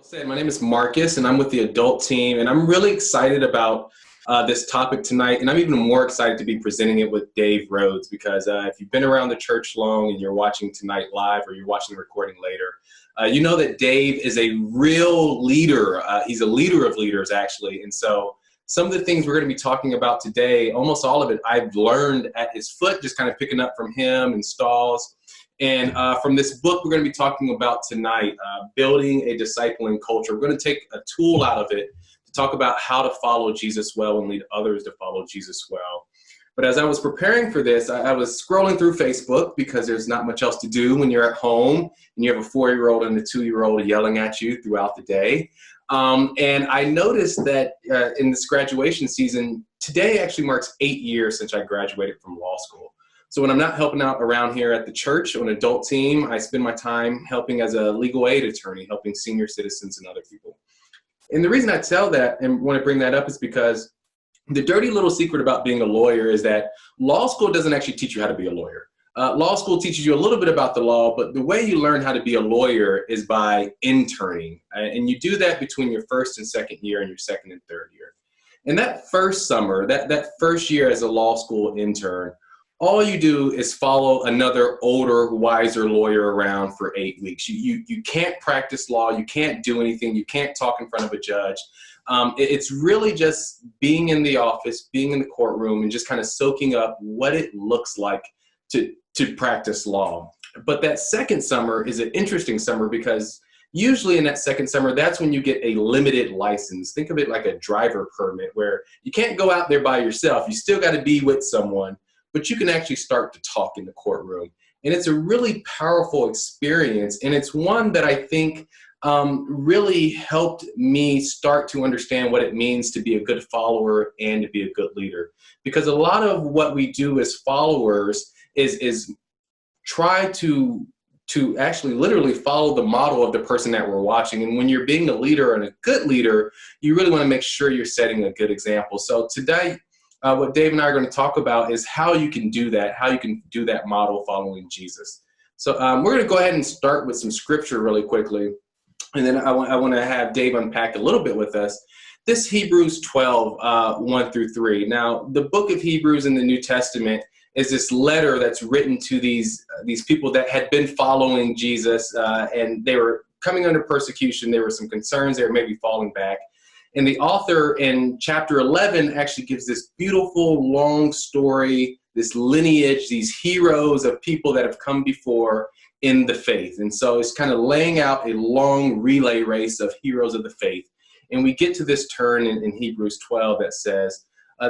Said, my name is Marcus, and I'm with the adult team, and I'm really excited about this topic tonight, and I'm even more excited to be presenting it with Dave Rhodes, because if you've been around the church long and you're watching tonight live or you're watching the recording later, you know that Dave is a real leader. He's a leader of leaders, actually, and so some of the things we're going to be talking about today, almost all of it, I've learned at his foot, just kind of picking up from him and stalls. And from this book we're going to be talking about tonight, Building a Discipling Culture. We're going to take a tool out of it to talk about how to follow Jesus well and lead others to follow Jesus well. But as I was preparing for this, I was scrolling through Facebook because there's not much else to do when you're at home and you have a 4-year-old and a 2-year-old yelling at you throughout the day. And I noticed that in this graduation season, today actually marks 8 years since I graduated from law school. So when I'm not helping out around here at the church or an adult team, I spend my time helping as a legal aid attorney, helping senior citizens and other people. And the reason I tell that and want to bring that up is because the dirty little secret about being a lawyer is that law school doesn't actually teach you how to be a lawyer. Law school teaches you a little bit about the law, but the way you learn how to be a lawyer is by interning. And you do that between your first and second year and your second and third year. And that first summer, that first year as a law school intern, all you do is follow another older, wiser lawyer around for 8 weeks. You can't practice law. You can't do anything. You can't talk in front of a judge. It's really just being in the office, being in the courtroom, and just kind of soaking up what it looks like to practice law. But that second summer is an interesting summer because usually in that second summer, that's when you get a limited license. Think of it like a driver permit where you can't go out there by yourself. You still got to be with someone, but you can actually start to talk in the courtroom. And it's a really powerful experience. And it's one that I think really helped me start to understand what it means to be a good follower and to be a good leader. Because a lot of what we do as followers is try to actually literally follow the model of the person that we're watching. And when you're being a leader and a good leader, you really want to make sure you're setting a good example. So today, what Dave and I are going to talk about is how you can do that, how you can do that model following Jesus. So we're going to go ahead and start with some scripture really quickly. And then I want to have Dave unpack a little bit with us. This Hebrews 12, 1 through 3. Now, the book of Hebrews in the New Testament is this letter that's written to these people that had been following Jesus, and they were coming under persecution. There were some concerns. They were maybe falling back. And the author in chapter 11 actually gives this beautiful, long story, this lineage, these heroes of people that have come before in the faith. And so it's kind of laying out a long relay race of heroes of the faith. And we get to this turn in Hebrews 12 that says,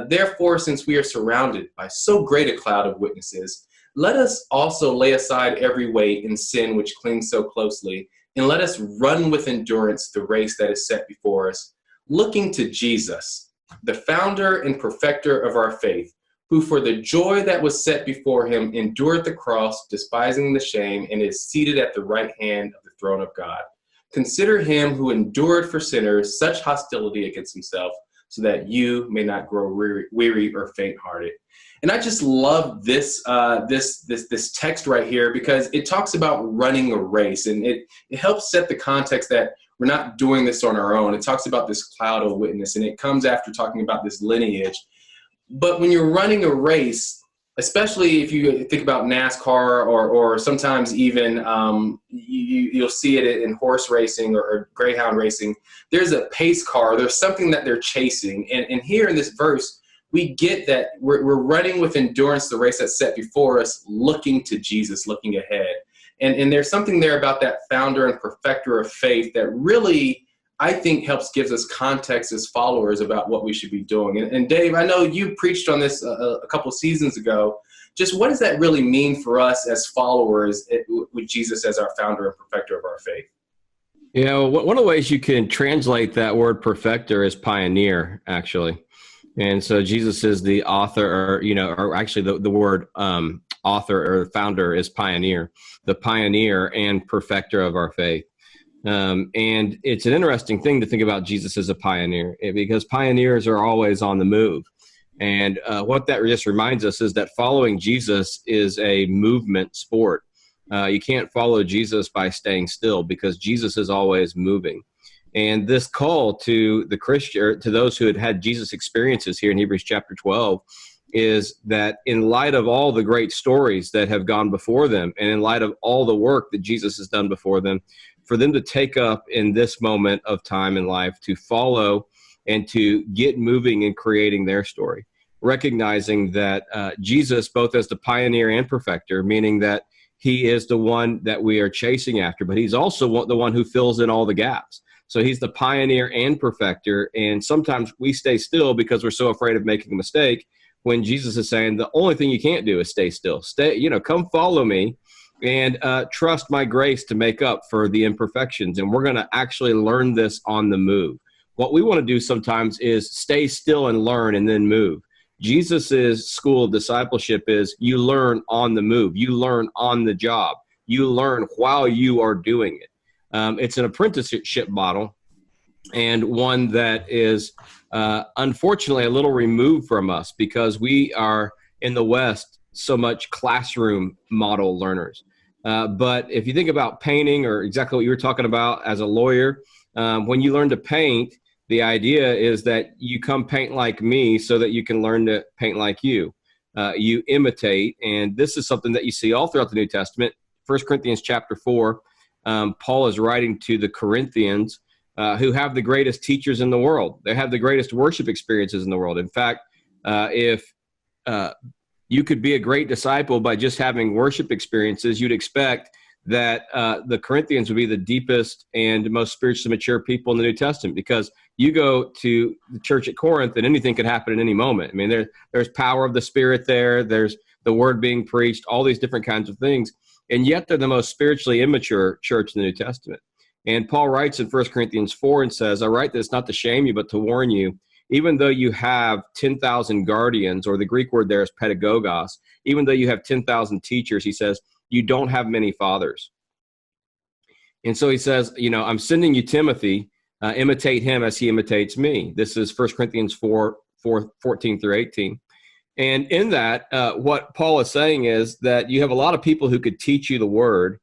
therefore, since we are surrounded by so great a cloud of witnesses, let us also lay aside every weight and sin which clings so closely, and let us run with endurance the race that is set before us, looking to Jesus, the founder and perfecter of our faith, who for the joy that was set before him endured the cross, despising the shame, and is seated at the right hand of the throne of God. Consider him who endured for sinners such hostility against himself, so that you may not grow weary or faint-hearted. And I just love this text right here because it talks about running a race, and it helps set the context that we're not doing this on our own. It talks about this cloud of witness, and it comes after talking about this lineage. But when you're running a race, especially if you think about NASCAR or sometimes even you'll see it in horse racing or greyhound racing, there's a pace car. There's something that they're chasing. And here in this verse, we get that we're running with endurance the race that's set before us, looking to Jesus, looking ahead. And there's something there about that founder and perfecter of faith that really, I think, gives us context as followers about what we should be doing. And Dave, I know you preached on this a couple seasons ago. Just what does that really mean for us as followers with Jesus as our founder and perfecter of our faith? You know, one of the ways you can translate that word perfecter is pioneer, actually. And so Jesus is the author, or actually the word author or founder is pioneer, the pioneer and perfecter of our faith. And it's an interesting thing to think about Jesus as a pioneer, because pioneers are always on the move. And what that just reminds us is that following Jesus is a movement sport. You can't follow Jesus by staying still, because Jesus is always moving. And this call to the Christian, or to those who had had Jesus experiences here in Hebrews chapter 12, is that in light of all the great stories that have gone before them, and in light of all the work that Jesus has done before them, for them to take up in this moment of time in life to follow and to get moving in creating their story, recognizing that Jesus, both as the pioneer and perfecter, meaning that he is the one that we are chasing after, but he's also the one who fills in all the gaps. So he's the pioneer and perfecter, and sometimes we stay still because we're so afraid of making a mistake, when Jesus is saying the only thing you can't do is stay still. Come follow me and trust my grace to make up for the imperfections. And we're going to actually learn this on the move. What we want to do sometimes is stay still and learn and then move. Jesus's school of discipleship is you learn on the move. You learn on the job. You learn while you are doing it. It's an apprenticeship model, and one that is unfortunately a little removed from us because we are in the West so much classroom model learners. But if you think about painting, or exactly what you were talking about as a lawyer, when you learn to paint, the idea is that you come paint like me so that you can learn to paint like you. You imitate, and this is something that you see all throughout the New Testament. 1 Corinthians chapter 4, Paul is writing to the Corinthians, who have the greatest teachers in the world. They have the greatest worship experiences in the world. In fact, if you could be a great disciple by just having worship experiences, you'd expect that the Corinthians would be the deepest and most spiritually mature people in the New Testament, because you go to the church at Corinth and anything could happen at any moment. I mean, there's power of the Spirit there. There's the word being preached, all these different kinds of things. And yet they're the most spiritually immature church in the New Testament. And Paul writes in 1 Corinthians 4 and says, I write this not to shame you, but to warn you, even though you have 10,000 guardians, or the Greek word there is pedagogos, even though you have 10,000 teachers, he says, you don't have many fathers. And so he says, I'm sending you Timothy, imitate him as he imitates me. This is 1 Corinthians 4:14 through 18. And in that, what Paul is saying is that you have a lot of people who could teach you the word,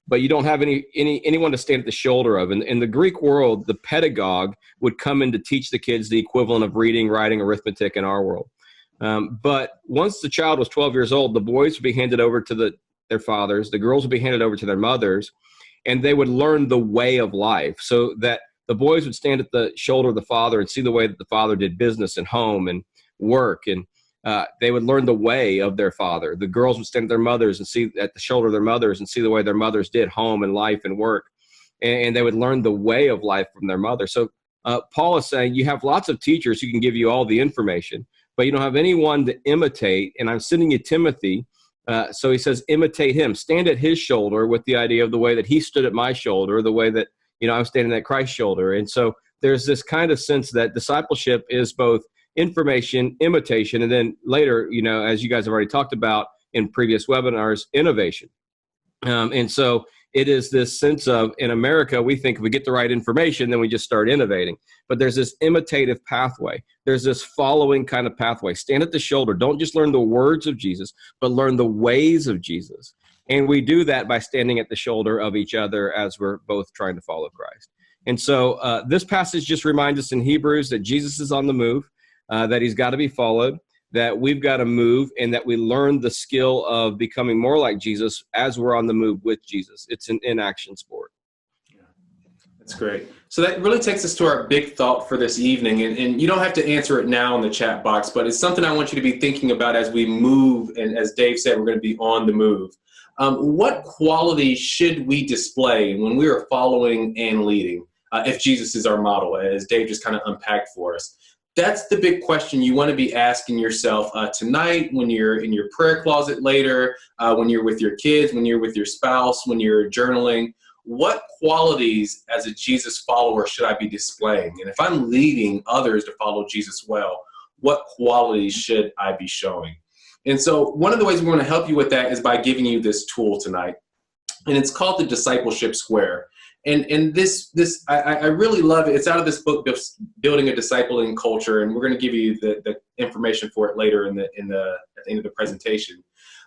but you don't have anyone to stand at the shoulder of. And in the Greek world, the pedagogue would come in to teach the kids the equivalent of reading, writing, arithmetic in our world. But once the child was 12 years old, the boys would be handed over to their fathers, the girls would be handed over to their mothers, and they would learn the way of life, so that the boys would stand at the shoulder of the father and see the way that the father did business and home and work, and they would learn the way of their father. The girls would stand at their mothers and see at the shoulder of their mothers and see the way their mothers did home and life and work. And they would learn the way of life from their mother. So Paul is saying you have lots of teachers who can give you all the information, but you don't have anyone to imitate. And I'm sending you Timothy. So he says, imitate him. Stand at his shoulder, with the idea of the way that he stood at my shoulder, the way that, I'm standing at Christ's shoulder. And so there's this kind of sense that discipleship is both information, imitation, and then later, as you guys have already talked about in previous webinars, innovation. And so it is this sense of, in America, we think if we get the right information, then we just start innovating. But there's this imitative pathway. There's this following kind of pathway. Stand at the shoulder. Don't just learn the words of Jesus, but learn the ways of Jesus. And we do that by standing at the shoulder of each other as we're both trying to follow Christ. And so this passage just reminds us in Hebrews that Jesus is on the move, that he's got to be followed, that we've got to move, and that we learn the skill of becoming more like Jesus as we're on the move with Jesus. It's an in-action sport. Yeah, that's great. So that really takes us to our big thought for this evening. And you don't have to answer it now in the chat box, but it's something I want you to be thinking about as we move. And as Dave said, we're going to be on the move. What qualities should we display when we are following and leading, if Jesus is our model, as Dave just kind of unpacked for us? That's the big question you want to be asking yourself tonight, when you're in your prayer closet later, when you're with your kids, when you're with your spouse, when you're journaling. What qualities as a Jesus follower should I be displaying? And if I'm leading others to follow Jesus well, what qualities should I be showing? And so one of the ways we want to help you with that is by giving you this tool tonight. And it's called the Discipleship Square. And this I really love it. It's out of this book, Building a Discipling Culture, and we're going to give you the information for it later at the end of the presentation.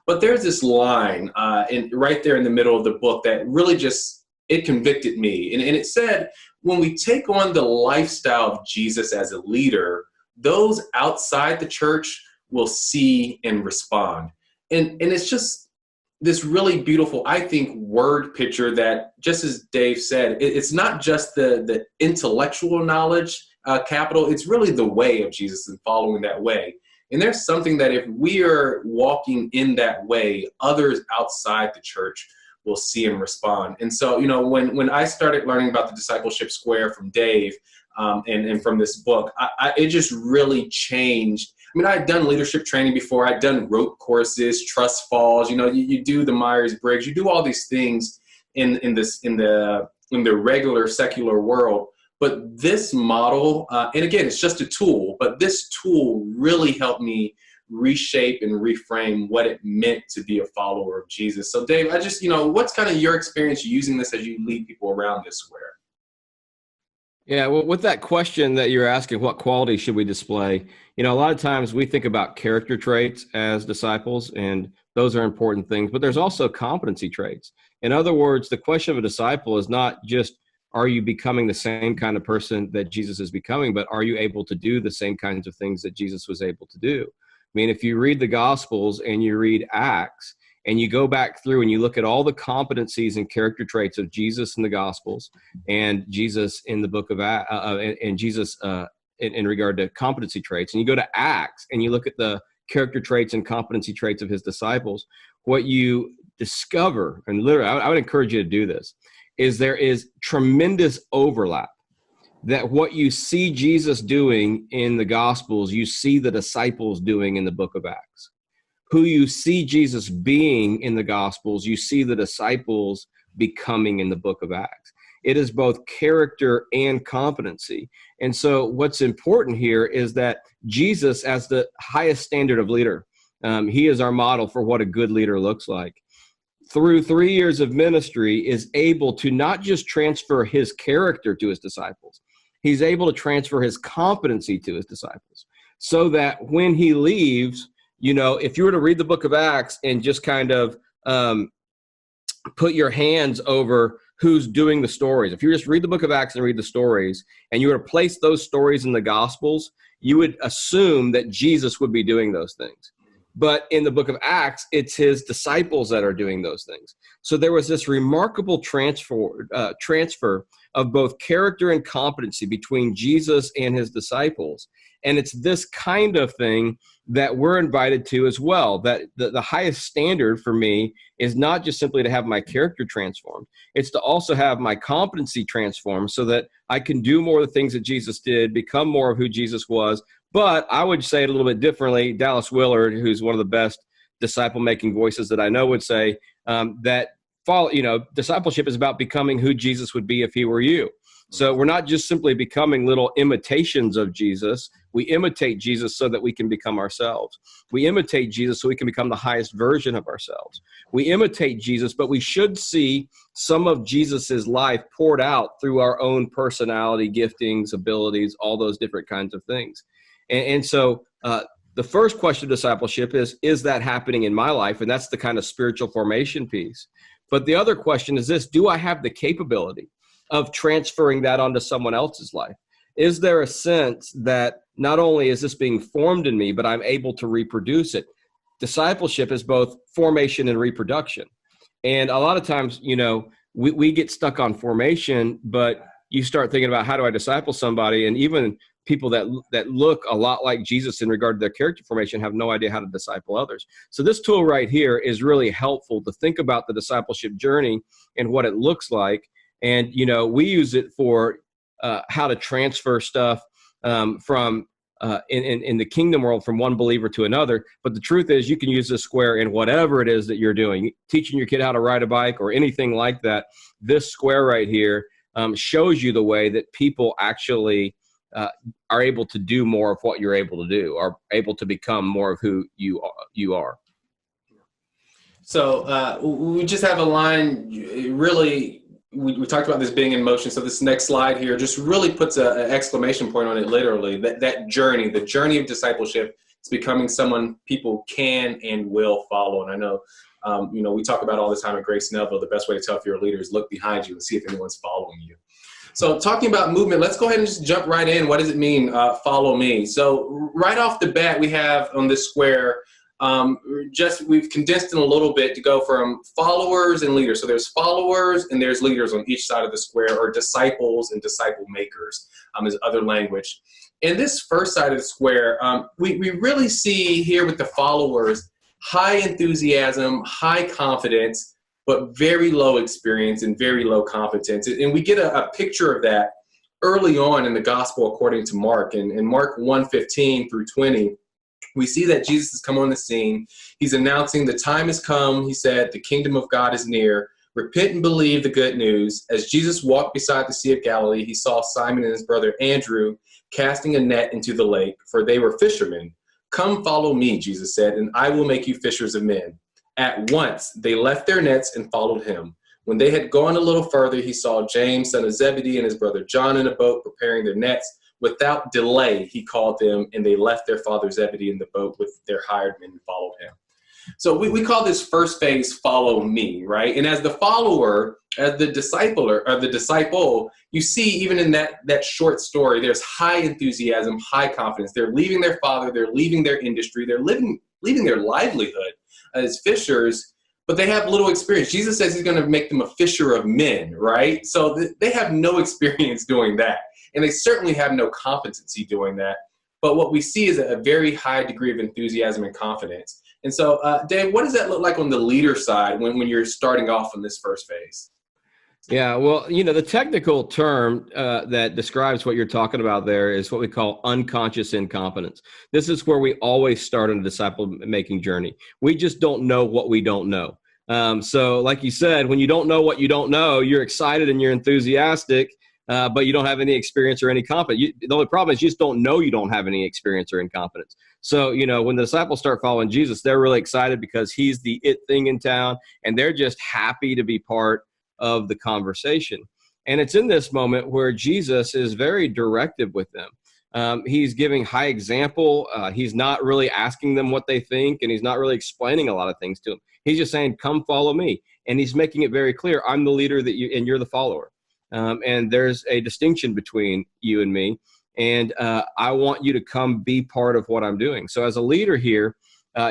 But there's this line right there in the middle of the book that really just it convicted me. And it said, when we take on the lifestyle of Jesus as a leader, those outside the church will see and respond. And it's just this really beautiful, I think, word picture that, just as Dave said, it's not just the intellectual knowledge capital, it's really the way of Jesus and following that way. And there's something that if we are walking in that way, others outside the church will see and respond. And so, when I started learning about the discipleship square from Dave and from this book, it just really changed. I mean, I had done leadership training before. I'd done rope courses, trust falls. You do the Myers-Briggs. You do all these things in the regular secular world. But this model, and again, it's just a tool, but this tool really helped me reshape and reframe what it meant to be a follower of Jesus. So Dave, what's kind of your experience using this as you lead people around this square? Yeah, well, with that question that you're asking, what qualities should we display? A lot of times we think about character traits as disciples, and those are important things, but there's also competency traits. In other words, the question of a disciple is not just, are you becoming the same kind of person that Jesus is becoming, but are you able to do the same kinds of things that Jesus was able to do? I mean, if you read the Gospels and you read Acts, and you go back through and you look at all the competencies and character traits of Jesus in the Gospels and Jesus in the book of and Jesus in regard to competency traits, and you go to Acts and you look at the character traits and competency traits of his disciples, what you discover, and literally I would encourage you to do this, is there is tremendous overlap. That what you see Jesus doing in the Gospels, you see the disciples doing in the book of Acts. Who you see Jesus being in the Gospels, you see the disciples becoming in the book of Acts. It is both character and competency. And so what's important here is that Jesus, as the highest standard of leader, he is our model for what a good leader looks like. Through 3 years of ministry, is able to not just transfer his character to his disciples, he's able to transfer his competency to his disciples, so that when he leaves, if you were to read the book of Acts and just kind of put your hands over who's doing the stories, if you just read the book of Acts and read the stories, and you were to place those stories in the Gospels, you would assume that Jesus would be doing those things. But in the book of Acts, it's his disciples that are doing those things. So there was this remarkable transfer of both character and competency between Jesus and his disciples. And it's this kind of thing that we're invited to as well, that the highest standard for me is not just simply to have my character transformed. It's to also have my competency transformed so that I can do more of the things that Jesus did, become more of who Jesus was. But I would say it a little bit differently. Dallas Willard, who's one of the best disciple-making voices that I know, would say that discipleship is about becoming who Jesus would be if he were you. So we're not just simply becoming little imitations of Jesus. We imitate Jesus so that we can become ourselves. We imitate Jesus so we can become the highest version of ourselves. We imitate Jesus, but we should see some of Jesus's life poured out through our own personality, giftings, abilities, all those different kinds of things. And so the first question of discipleship is that happening in my life? And that's the kind of spiritual formation piece. But the other question is this: do I have the capability of transferring that onto someone else's life? Is there a sense that not only is this being formed in me, but I'm able to reproduce it? Discipleship is both formation and reproduction. And a lot of times, we get stuck on formation, but you start thinking about, how do I disciple somebody? And even people that look a lot like Jesus in regard to their character formation have no idea how to disciple others. So this tool right here is really helpful to think about the discipleship journey and what it looks like. And, we use it for how to transfer stuff from in the kingdom world from one believer to another. But the truth is, you can use this square in whatever it is that you're doing, teaching your kid how to ride a bike or anything like that. This square right here shows you the way that people actually are able to do more of what you're able to do, are able to become more of who you are. So we just have a line, really, we talked about this being in motion. So this next slide here just really puts an exclamation point on it, literally. That journey, the journey of discipleship, is becoming someone people can and will follow. And I know We talk about all the time at Grace Snellville, the best way to tell if you're a leader is look behind you and see if anyone's following you. So talking about movement, let's go ahead and just jump right in. What does it mean, follow me? So right off the bat, we have on this square, we've condensed it a little bit to go from followers and leaders. So there's followers and there's leaders on each side of the square, or disciples and disciple makers is other language. In this first side of the square, we really see here with the followers, high enthusiasm, high confidence, but very low experience and very low competence. And we get a picture of that early on in the gospel according to Mark. In Mark 1:15 through 20, we see that Jesus has come on the scene. He's announcing the time has come. He said, the kingdom of God is near. Repent and believe the good news. As Jesus walked beside the Sea of Galilee, he saw Simon and his brother Andrew casting a net into the lake, for they were fishermen. Come follow me, Jesus said, and I will make you fishers of men. At once they left their nets and followed him. When they had gone a little further, he saw James, son of Zebedee, and his brother John in a boat preparing their nets. Without delay, he called them, and they left their father Zebedee in the boat with their hired men and followed him. So we call this first phase, follow me, right? And as the follower, as the disciple, you see even in that short story, there's high enthusiasm, high confidence. They're leaving their father, they're leaving their industry, they're leaving their livelihood as fishers, but they have little experience. Jesus says he's going to make them a fisher of men, right? So they have no experience doing that. And they certainly have no competency doing that. But what we see is a very high degree of enthusiasm and confidence. And so, Dave, what does that look like on the leader side when you're starting off in this first phase? Yeah, well, the technical term that describes what you're talking about there is what we call unconscious incompetence. This is where we always start on a disciple-making journey. We just don't know what we don't know. So like you said, when you don't know what you don't know, you're excited and you're enthusiastic, but you don't have any experience or any competence. The only problem is you just don't know you don't have any experience or incompetence. So, when the disciples start following Jesus, they're really excited because he's the it thing in town, and they're just happy to be part of the conversation. And it's in this moment where Jesus is very directive with them. He's giving high example. He's not really asking them what they think, and he's not really explaining a lot of things to them. He's just saying, come follow me. And he's making it very clear, I'm the leader and you're the follower. And there's a distinction between you and me. And I want you to come be part of what I'm doing. So as a leader here,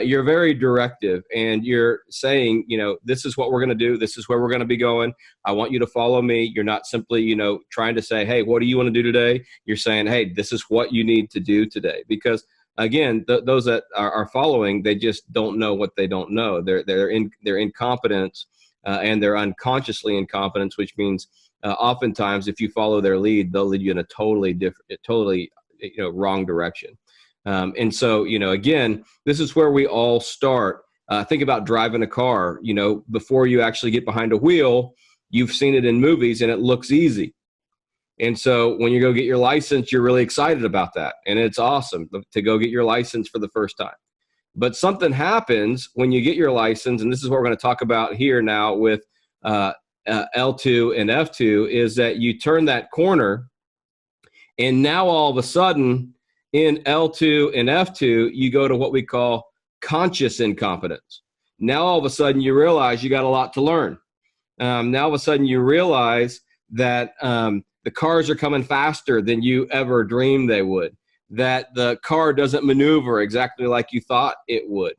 you're very directive, and you're saying, this is what we're going to do. This is where we're going to be going. I want you to follow me. You're not simply, trying to say, hey, what do you want to do today? You're saying, hey, this is what you need to do today. Because again, those that are following, they just don't know what they don't know. They're incompetence, and they're unconsciously incompetence, which means oftentimes if you follow their lead, they'll lead you in a totally wrong direction. And so, again, this is where we all start. Think about driving a car. Before you actually get behind a wheel, you've seen it in movies and it looks easy. And so when you go get your license, you're really excited about that. And it's awesome to go get your license for the first time. But something happens when you get your license, and this is what we're going to talk about here now with L2 and F2, is that you turn that corner, and now all of a sudden in L2 and F2, you go to what we call conscious incompetence. Now all of a sudden you realize you got a lot to learn. Now all of a sudden you realize that the cars are coming faster than you ever dreamed they would, that the car doesn't maneuver exactly like you thought it would.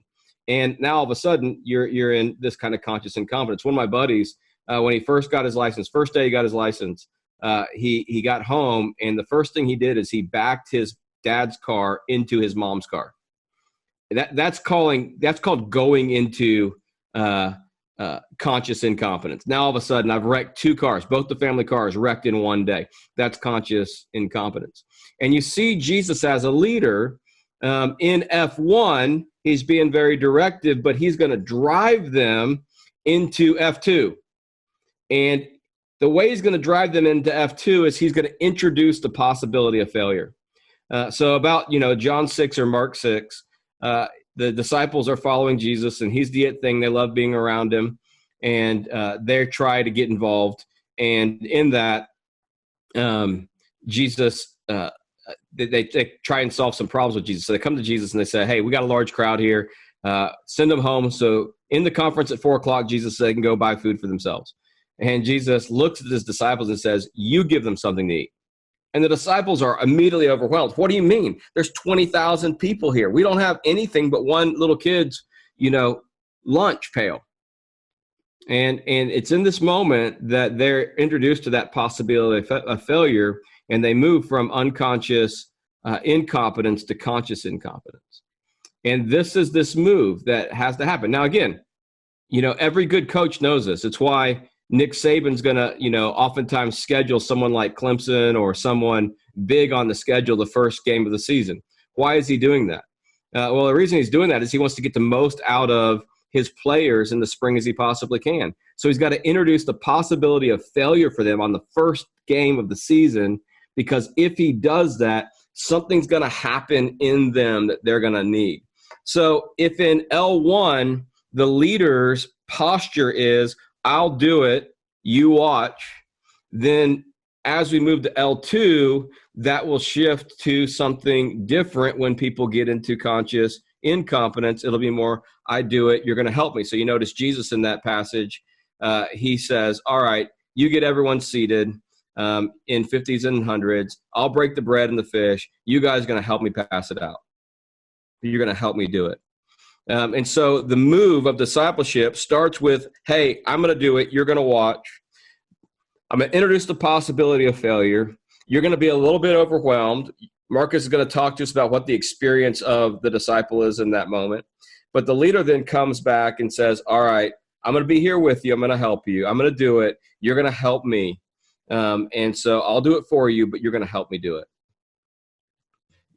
And now all of a sudden you're in this kind of conscious incompetence. One of my buddies, when he first got his license, first day he got his license, he got home, and the first thing he did is he backed his dad's car into his mom's car. That's called going into conscious incompetence. Now all of a sudden I've wrecked two cars, both the family cars wrecked in one day. That's conscious incompetence. And you see Jesus as a leader in F1, he's being very directive, but he's going to drive them into F2. And the way he's going to drive them into F2 is he's going to introduce the possibility of failure. So about, John 6 or Mark 6, the disciples are following Jesus, and he's the it thing. They love being around him, and they try to get involved. And in that, Jesus, they try and solve some problems with Jesus. So they come to Jesus and they say, hey, we got a large crowd here. Send them home so In the conference at 4:00, Jesus said, they can go buy food for themselves. And Jesus looks at his disciples and says, you give them something to eat. And the disciples are immediately overwhelmed. What do you mean? There's 20,000 people here. We don't have anything but one little kid's, lunch pail. And it's in this moment that they're introduced to that possibility of failure, and they move from unconscious incompetence to conscious incompetence. And this is this move that has to happen. Now, again, every good coach knows this. It's why Nick Saban's going to, oftentimes schedule someone like Clemson or someone big on the schedule the first game of the season. Why is he doing that? Well, the reason he's doing that is he wants to get the most out of his players in the spring as he possibly can. So he's got to introduce the possibility of failure for them on the first game of the season, because if he does that, something's going to happen in them that they're going to need. So if in L1, the leader's posture is, I'll do it, you watch, then as we move to L2, that will shift to something different when people get into conscious incompetence. It'll be more, I do it, you're going to help me. So you notice Jesus in that passage, he says, all right, you get everyone seated in 50s and 100s. I'll break the bread and the fish. You guys are going to help me pass it out. You're going to help me do it. And so the move of discipleship starts with, hey, I'm going to do it. You're going to watch. I'm going to introduce the possibility of failure. You're going to be a little bit overwhelmed. Marcus is going to talk to us about what the experience of the disciple is in that moment. But the leader then comes back and says, all right, I'm going to be here with you. I'm going to help you. I'm going to do it. You're going to help me. And so I'll do it for you, but you're going to help me do it.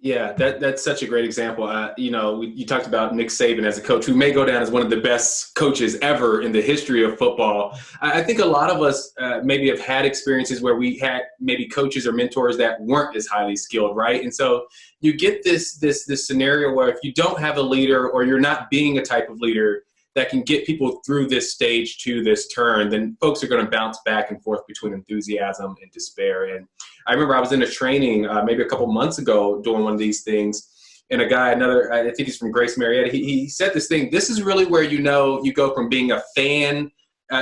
Yeah, that's such a great example. You talked about Nick Saban as a coach who may go down as one of the best coaches ever in the history of football. I think a lot of us maybe have had experiences where we had maybe coaches or mentors that weren't as highly skilled, right? And so you get this scenario where if you don't have a leader or you're not being a type of leader that can get people through this stage to this turn, then folks are going to bounce back and forth between enthusiasm and despair. And I remember I was in a training maybe a couple months ago doing one of these things, and a guy, I think he's from Grace Marietta, he said this thing, this is really where you go from being a fan,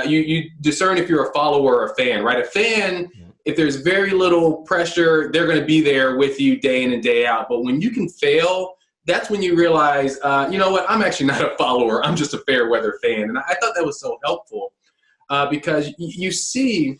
you discern if you're a follower or a fan, right? A fan, if there's very little pressure, they're going to be there with you day in and day out. But when you can fail, that's when you realize, you know what, I'm actually not a follower. I'm just a fair weather fan. And I thought that was so helpful because you see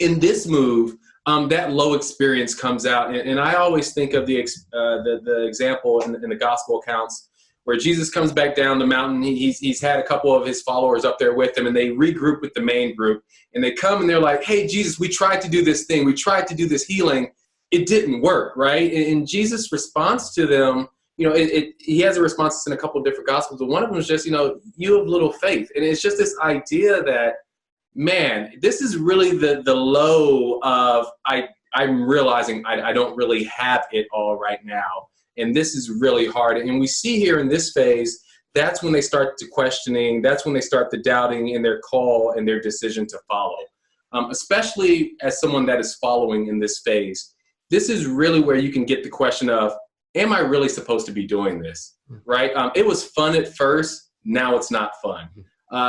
in this move, that low experience comes out. And I always think of the example in the gospel accounts where Jesus comes back down the mountain. He's had a couple of his followers up there with him, and they regroup with the main group. And they come and they're like, hey, Jesus, we tried to do this thing. We tried to do this healing. It didn't work, right? And Jesus' response to them, he has a response in a couple of different gospels, but one of them is just, you have little faith. And it's just this idea that, man, this is really the low of I'm realizing I don't really have it all right now. And this is really hard. And we see here in this phase, that's when they start to questioning. That's when they start the doubting in their call and their decision to follow, especially as someone that is following in this phase. This is really where you can get the question of, am I really supposed to be doing this, right? It was fun at first. Now it's not fun.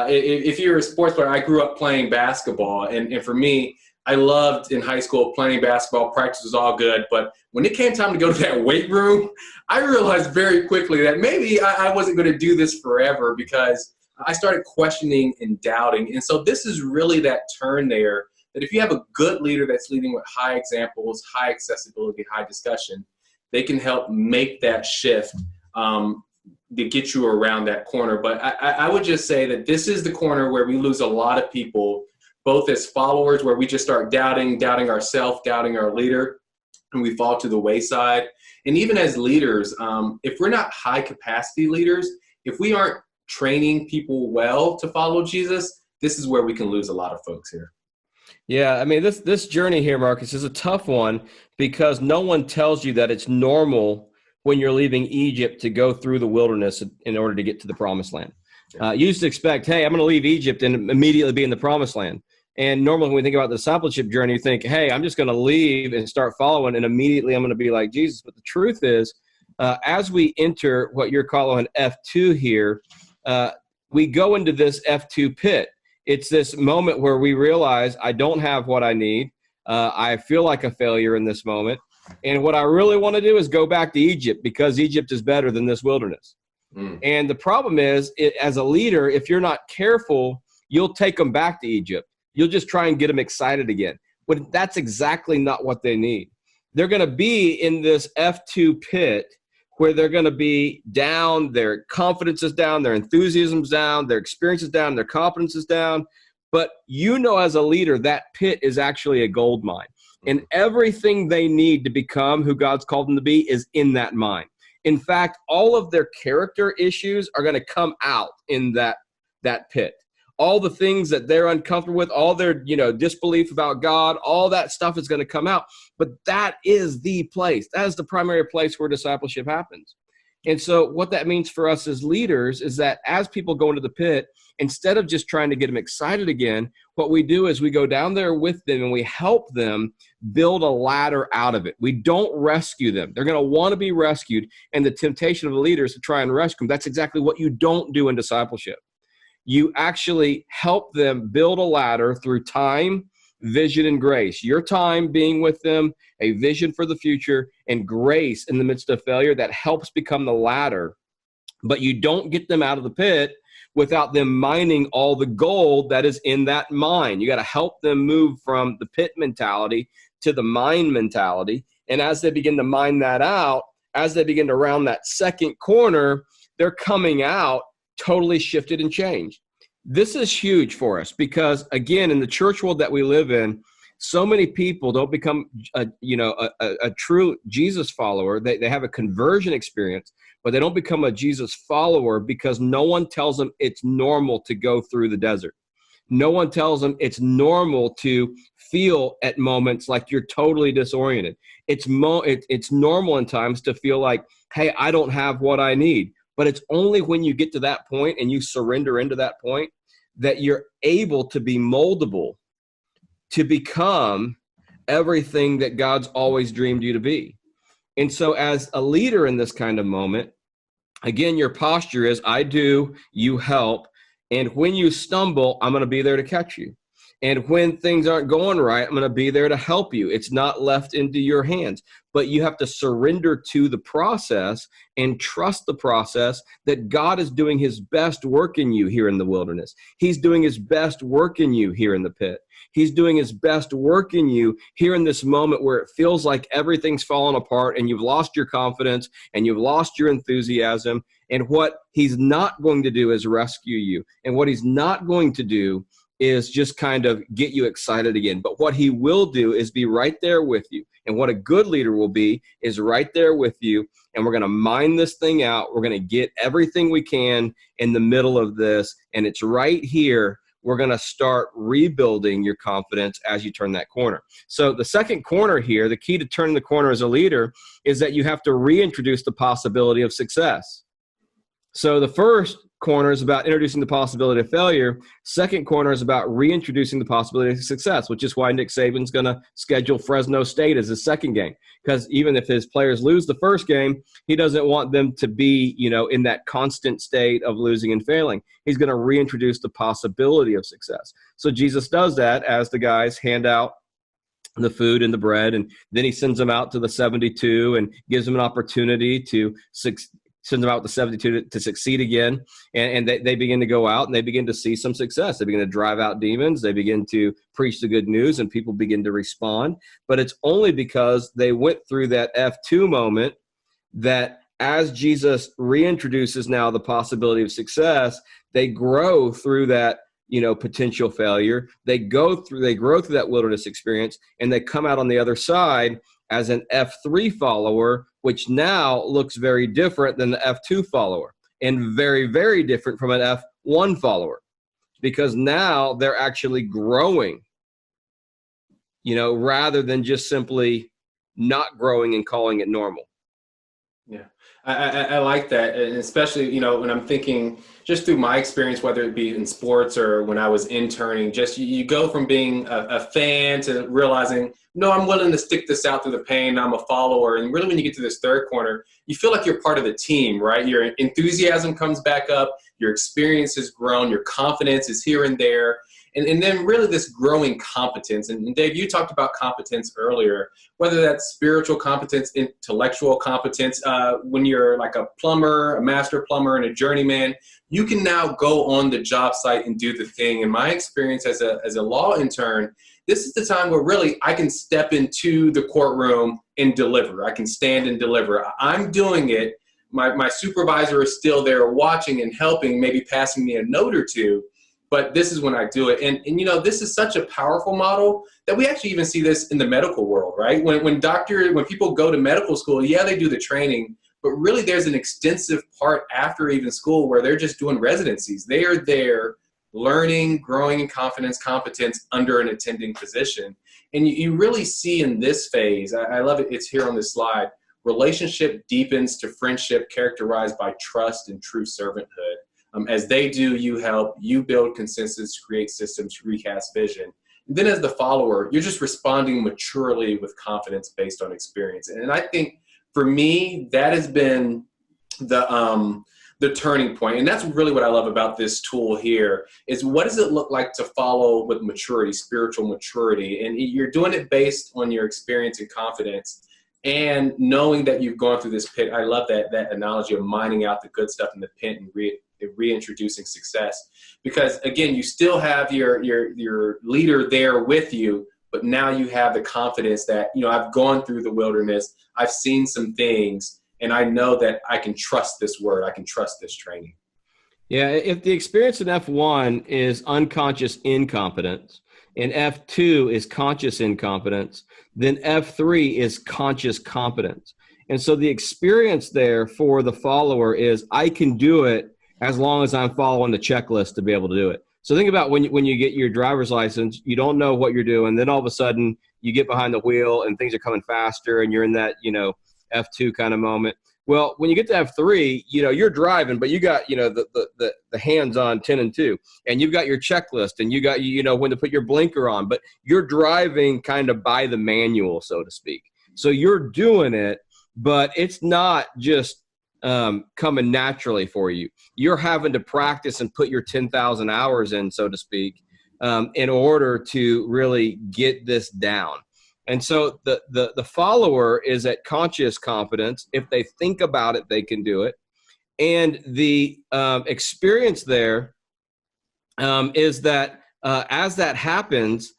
If you're a sports player, I grew up playing basketball. And for me, I loved in high school playing basketball. Practice was all good. But when it came time to go to that weight room, I realized very quickly that maybe I wasn't going to do this forever because I started questioning and doubting. And so this is really that turn there, that if you have a good leader that's leading with high examples, high accessibility, high discussion, they can help make that shift to get you around that corner. But I would just say that this is the corner where we lose a lot of people, both as followers, where we just start doubting ourselves, doubting our leader, and we fall to the wayside. And even as leaders, if we're not high capacity leaders, if we aren't training people well to follow Jesus, this is where we can lose a lot of folks here. Yeah, I mean, this journey here, Marcus, is a tough one because no one tells you that it's normal when you're leaving Egypt to go through the wilderness in order to get to the promised land. You used to expect, hey, I'm going to leave Egypt and immediately be in the promised land. And normally when we think about the discipleship journey, you think, hey, I'm just going to leave and start following and immediately I'm going to be like Jesus. But the truth is, as we enter what you're calling F2 here, we go into this F2 pit. It's this moment where we realize I don't have what I need. I feel like a failure in this moment. And what I really want to do is go back to Egypt, because Egypt is better than this wilderness. And the problem is, as a leader, if you're not careful, you'll take them back to Egypt. You'll just try and get them excited again. But that's exactly not what they need. They're going to be in this F2 pit where they're going to be down, their confidence is down, their enthusiasm's down, their experience is down, their competence is down. But as a leader, that pit is actually a gold mine. And everything they need to become who God's called them to be is in that mine. In fact, all of their character issues are going to come out in that pit. All the things that they're uncomfortable with, all their, disbelief about God, all that stuff is going to come out. But that is the place. That is the primary place where discipleship happens. And so what that means for us as leaders is that as people go into the pit, instead of just trying to get them excited again, what we do is we go down there with them and we help them build a ladder out of it. We don't rescue them. They're going to want to be rescued. And the temptation of the leaders to try and rescue them, that's exactly what you don't do in discipleship. You actually help them build a ladder through time, vision, and grace. Your time being with them, a vision for the future, and grace in the midst of failure that helps become the ladder. But you don't get them out of the pit without them mining all the gold that is in that mine. You got to help them move from the pit mentality to the mine mentality. And as they begin to mine that out, as they begin to round that second corner, they're coming out totally shifted and changed. This is huge for us because, again, in the church world that we live in, so many people don't become a true Jesus follower. They have a conversion experience, but they don't become a Jesus follower because no one tells them it's normal to go through the desert. No one tells them it's normal to feel at moments like you're totally disoriented. It's normal in times to feel like, hey, I don't have what I need. But it's only when you get to that point and you surrender into that point that you're able to be moldable to become everything that God's always dreamed you to be. And so as a leader in this kind of moment, again, your posture is, I do, you help. And when you stumble, I'm going to be there to catch you. And when things aren't going right, I'm going to be there to help you. It's not left into your hands, but you have to surrender to the process and trust the process that God is doing his best work in you here in the wilderness. He's doing his best work in you here in the pit. He's doing his best work in you here in this moment where it feels like everything's fallen apart and you've lost your confidence and you've lost your enthusiasm. And what he's not going to do is rescue you. And what he's not going to do is just kind of get you excited again. But what he will do is be right there with you. And what a good leader will be is right there with you. And we're going to mine this thing out. We're going to get everything we can in the middle of this. And it's right here. We're going to start rebuilding your confidence as you turn that corner. So the second corner here, the key to turning the corner as a leader is that you have to reintroduce the possibility of success. So the first corner is about introducing the possibility of failure. Second corner is about reintroducing the possibility of success, which is why Nick Saban's going to schedule Fresno State as his second game. Because even if his players lose the first game, he doesn't want them to be, in that constant state of losing and failing. He's going to reintroduce the possibility of success. So Jesus does that as the guys hand out the food and the bread, and then he sends them out to the 72 and gives them an opportunity to sends them out to 72 to succeed again. And they begin to go out and they begin to see some success. They begin to drive out demons. They begin to preach the good news and people begin to respond. But it's only because they went through that F2 moment that as Jesus reintroduces now the possibility of success, they grow through that, potential failure. They grow through that wilderness experience and they come out on the other side as an F3 follower, which now looks very different than the F2 follower and very, very different from an F1 follower because now they're actually growing, rather than just simply not growing and calling it normal. Yeah, I like that. And especially, when I'm thinking just through my experience, whether it be in sports or when I was interning, just you go from being a fan to realizing, no, I'm willing to stick this out through the pain. I'm a follower. And really when you get to this third corner, you feel like you're part of the team, right? Your enthusiasm comes back up. your experience has grown, your confidence is here and there. And then really this growing competence. And Dave, you talked about competence earlier, whether that's spiritual competence, intellectual competence. When you're like a plumber, a master plumber, and a journeyman, you can now go on the job site and do the thing. In my experience as a law intern, this is the time where really I can step into the courtroom and deliver. I can stand and deliver. I'm doing it. My supervisor is still there watching and helping, maybe passing me a note or two. But this is when I do it. And this is such a powerful model that we actually even see this in the medical world, right? When people go to medical school, yeah, they do the training, but really there's an extensive part after even school where they're just doing residencies. They are there learning, growing in confidence, competence under an attending physician. And you really see in this phase, I love it, it's here on this slide, relationship deepens to friendship characterized by trust and true servanthood. As they do, you help, you build consensus, create systems, recast vision. And then as the follower, you're just responding maturely with confidence based on experience. And I think for me, that has been the turning point. And that's really what I love about this tool here is what does it look like to follow with maturity, spiritual maturity? And you're doing it based on your experience and confidence and knowing that you've gone through this pit. I love that analogy of mining out the good stuff in the pit and reintroducing success, because again, you still have your leader there with you, but now you have the confidence that, I've gone through the wilderness, I've seen some things, and I know that I can trust this word, I can trust this training. Yeah, if the experience in F1 is unconscious incompetence and F2 is conscious incompetence, then F3 is conscious competence. And so the experience there for the follower is I can do it as long as I'm following the checklist to be able to do it. So think about when you get your driver's license, you don't know what you're doing. Then all of a sudden you get behind the wheel and things are coming faster and you're in that, F2 kind of moment. Well, when you get to F3, you're driving, but you got, the hands on 10 and 2, and you've got your checklist and you got, when to put your blinker on, but you're driving kind of by the manual, so to speak. So you're doing it, but it's not just coming naturally for you. You're having to practice and put your 10,000 hours in, so to speak, in order to really get this down. And so the follower is at conscious competence. If they think about it, they can do it. And the experience there is that as that happens,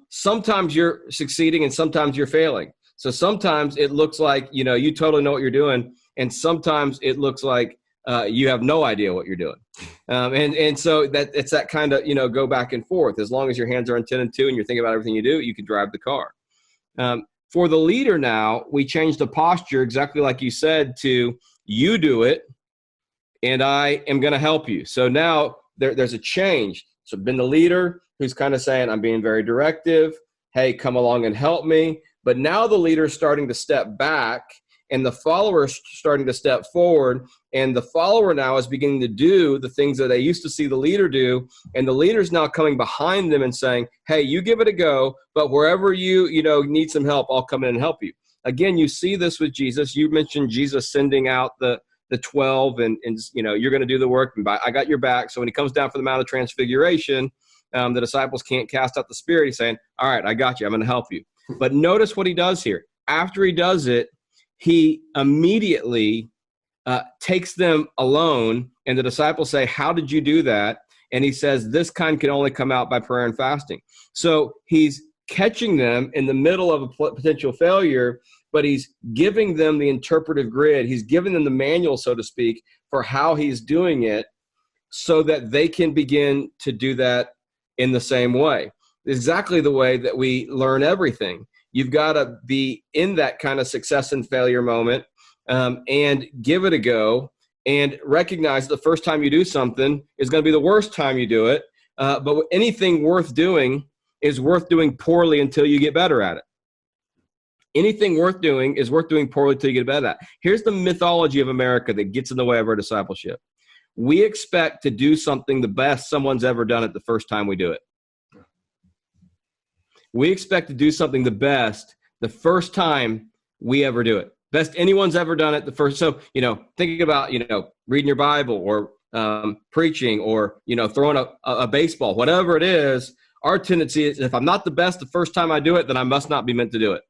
sometimes you're succeeding and sometimes you're failing. So sometimes it looks like, you totally know what you're doing. And sometimes it looks like you have no idea what you're doing. And so that it's that kind of, go back and forth. As long as your hands are on 10 and 2 and you're thinking about everything you do, you can drive the car. For the leader now, we changed the posture exactly like you said to you do it and I am going to help you. So now there's a change. So been the leader who's kind of saying, I'm being very directive. Hey, come along and help me. But now the leader is starting to step back and the follower is starting to step forward, and the follower now is beginning to do the things that they used to see the leader do, and the leader's now coming behind them and saying, hey, you give it a go, but wherever you need some help, I'll come in and help you. Again, you see this with Jesus. You mentioned Jesus sending out the 12 and you're going to do the work, and I got your back. So when he comes down from the Mount of Transfiguration, the disciples can't cast out the spirit. He's saying, all right, I got you. I'm going to help you. But notice what he does here. After he does it, he immediately takes them alone, and the disciples say, how did you do that? And he says, this kind can only come out by prayer and fasting. So he's catching them in the middle of a potential failure, but he's giving them the interpretive grid. He's giving them the manual, so to speak, for how he's doing it so that they can begin to do that in the same way. Exactly the way that we learn everything. You've got to be in that kind of success and failure moment and give it a go and recognize the first time you do something is going to be the worst time you do it. But anything worth doing is worth doing poorly until you get better at it. Anything worth doing is worth doing poorly until you get better at it. Here's the mythology of America that gets in the way of our discipleship. We expect to do something the best someone's ever done it the first time we do it. We expect to do something the best the first time we ever do it. Best anyone's ever done it the first. So, thinking about, reading your Bible or preaching or, throwing a baseball, whatever it is, our tendency is if I'm not the best the first time I do it, then I must not be meant to do it.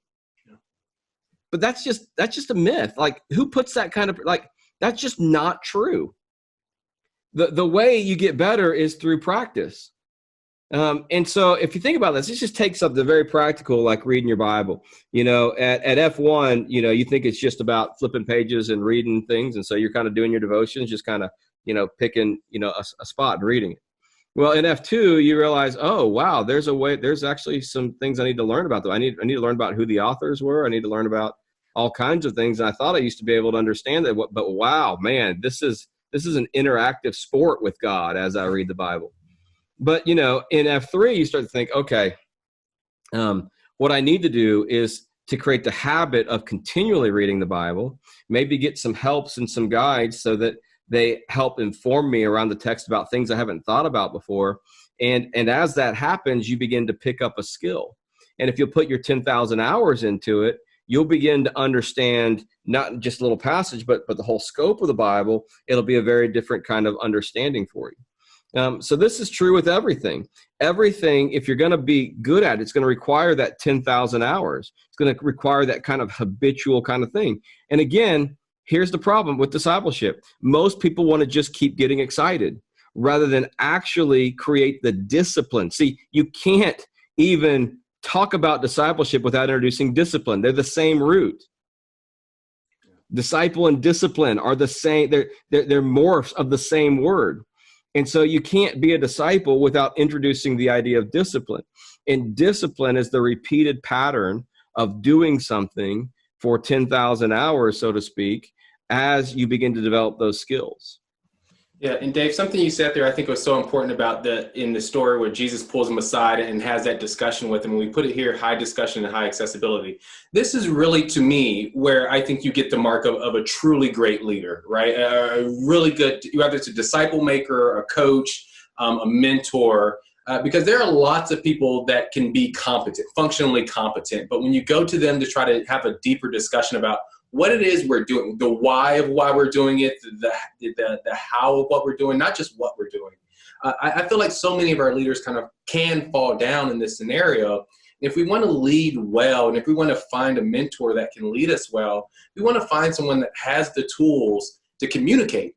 But that's just a myth. Like, who puts that kind of, like, that's just not true. The way you get better is through practice. And so if you think about this, it just takes something very practical, like reading your Bible. At F1, you think it's just about flipping pages and reading things. And so you're kind of doing your devotions, just kind of, picking, a spot and reading it. Well, in F2, you realize, oh, wow, there's actually some things I need to learn about them. I need to learn about who the authors were. I need to learn about all kinds of things. And I thought I used to be able to understand that, but wow, man, this is an interactive sport with God as I read the Bible. But, in F3, you start to think, okay, what I need to do is to create the habit of continually reading the Bible, maybe get some helps and some guides so that they help inform me around the text about things I haven't thought about before. And as that happens, you begin to pick up a skill. And if you'll put your 10,000 hours into it, you'll begin to understand not just a little passage, but the whole scope of the Bible. It'll be a very different kind of understanding for you. So this is true with everything. Everything, if you're going to be good at it, it's going to require that 10,000 hours. It's going to require that kind of habitual kind of thing. And again, here's the problem with discipleship. Most people want to just keep getting excited rather than actually create the discipline. See, you can't even talk about discipleship without introducing discipline. They're the same root. Disciple and discipline are the same. They're morphs of the same word. And so you can't be a disciple without introducing the idea of discipline. And discipline is the repeated pattern of doing something for 10,000 hours, so to speak, as you begin to develop those skills. Yeah, and Dave, something you said there I think was so important about in the story where Jesus pulls him aside and has that discussion with him. And we put it here, high discussion and high accessibility. This is really, to me, where I think you get the mark of a truly great leader, right? A really good, whether it's a disciple maker, a coach, a mentor, because there are lots of people that can be competent, functionally competent. But when you go to them to try to have a deeper discussion about what it is we're doing, the why of why we're doing it, the how of what we're doing, not just what we're doing. I feel like so many of our leaders kind of can fall down in this scenario. If we want to lead well, and if we want to find a mentor that can lead us well, we want to find someone that has the tools to communicate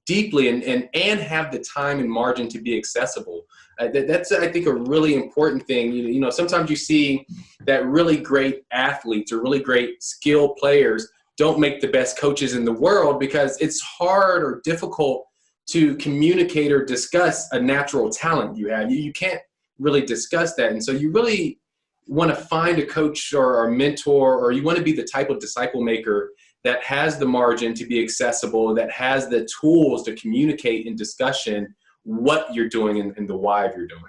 deeply and have the time and margin to be accessible. That's, I think, a really important thing. Sometimes you see that really great athletes or really great skilled players don't make the best coaches in the world because it's hard or difficult to communicate or discuss a natural talent you have. You can't really discuss that. And so you really want to find a coach or a mentor, or you want to be the type of disciple maker that has the margin to be accessible, that has the tools to communicate in discussion what you're doing and the why you're doing.